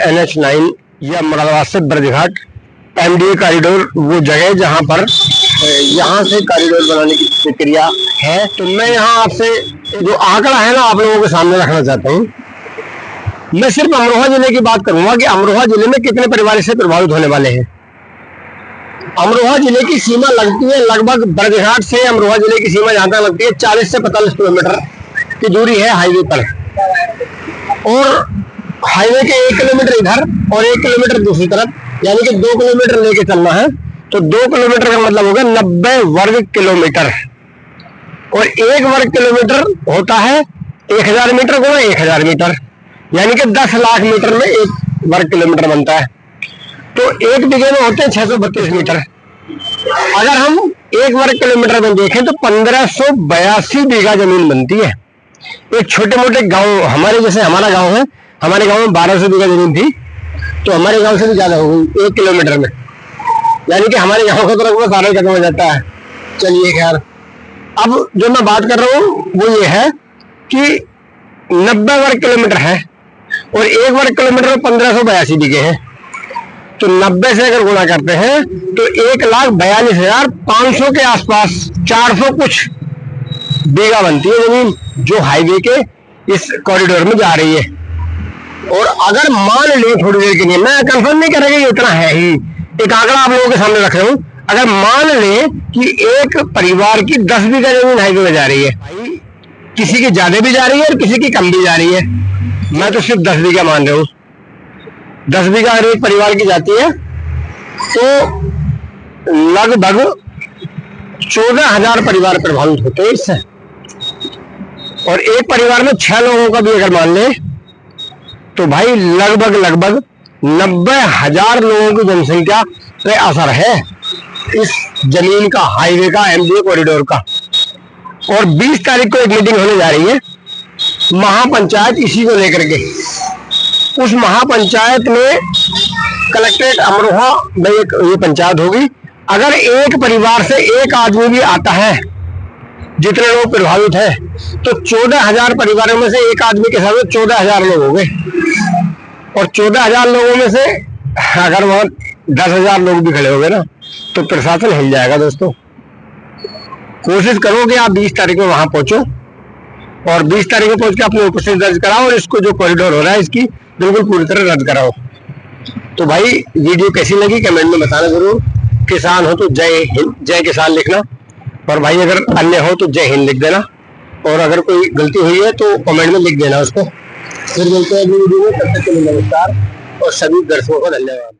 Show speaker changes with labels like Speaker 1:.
Speaker 1: NH9 या मुरादाबाद से बर्दीघाट MDA corridor वो जगह जहां पर यहाँ से कॉरिडोर बनाने की प्रक्रिया है। तो मैं यहाँ आपसे जो आंकड़ा है ना आप लोगों के सामने रखना चाहता हूँ। मैं सिर्फ अमरोहा जिले की बात करूंगा कि अमरोहा जिले में कितने परिवार से प्रभावित होने वाले हैं। अमरोहा जिले की सीमा लगती है लगभग बर्दीघाट से अमरोहा जिले की सीमा जहां तक लगती है 40 से 45 किलोमीटर की दूरी है हाईवे पर, और हाईवे के 1 किलोमीटर इधर और 1 किलोमीटर दूसरी तरफ, यानी कि 2 किलोमीटर लेके चलना है। तो 2 किलोमीटर का मतलब होगा 90 वर्ग किलोमीटर, और 1 वर्ग किलोमीटर होता है 1000 मीटर गुणा 1000 मीटर, यानी कि 10 लाख मीटर में 1 वर्ग किलोमीटर बनता है। तो 1 बीघे में होते हैं 632 मीटर। अगर हम 1 वर्ग किलोमीटर में देखें तो 1582 बीघा जमीन बनती है। एक छोटे मोटे गांव हमारे जैसे हमारा गांव है, हमारे गांव में 1200 बीघा जमीन थी, तो हमारे गांव से भी ज्यादा हो गई 1 किलोमीटर में, यानी कि हमारे गांव का तो लगभग सारा खत्म हो जाता है। चलिए खैर, अब जो मैं बात कर रहा हूँ वो ये है कि 90 वर्ग किलोमीटर है और 1 वर्ग किलोमीटर में 1582 बीघे हैं। तो 90 से अगर गुणा करते हैं तो 1,42,500 के आसपास 400 कुछ बीघा बनती है जमीन जो हाईवे के इस कॉरिडोर में जा रही है। और अगर मान लें थोड़ी देर के लिए, मैं कंफर्म नहीं करेंगे ये इतना है ही, एक आंकड़ा आप लोगों के सामने रख रहा हूं, अगर मान लें कि एक परिवार की 10 बीघा जमीन हाईवे में जा रही है, किसी की ज्यादा भी जा रही है और किसी की कम भी जा रही है, मैं तो सिर्फ 10 बीघा मान रहा हूं। 10 बीघा अगर एक परिवार की जाती है तो लगभग 14,000 परिवार प्रभावित होते हैं इससे। और एक परिवार में 6 लोगों का भी अगर मान ले तो भाई लगभग 90,000 लोगों की जनसंख्या पे असर है इस जमीन का, हाईवे का, MDA कॉरिडोर का। और 20 तारीख को एक मीटिंग होने जा रही है महापंचायत इसी को लेकर के। उस महापंचायत में कलेक्ट्रेट अमरोहा में ये पंचायत होगी। अगर एक परिवार से एक आदमी भी आता है, जितने लोग प्रभावित है, तो 14,000 परिवारों में से एक आदमी के साथ 14,000 लोग हो गए। और 14,000 लोगों में से अगर वहां 10,000 लोग भी खड़े हो गए ना तो प्रशासन हिल जाएगा। दोस्तों, कोशिश करो कि आप 20 तारीख में वहां पहुंचो और 20 तारीख में पहुंच के अपनी उपस्थिति दर्ज कराओ और इसको जो कॉरिडोर हो रहा है इसकी बिल्कुल पूरी तरह रद्द कराओ। तो भाई वीडियो कैसी लगी कमेंट में बताना जरूर। किसान हो तो जय हिंद, जय किसान लिखना, और भाई अगर अन्य हो तो जय हिंद लिख देना, और अगर कोई गलती हुई है तो कमेंट में लिख देना उसको। फिर मिलते हैं अगली वीडियो में, तब तक के लिए नमस्कार और सभी दर्शकों को धन्यवाद।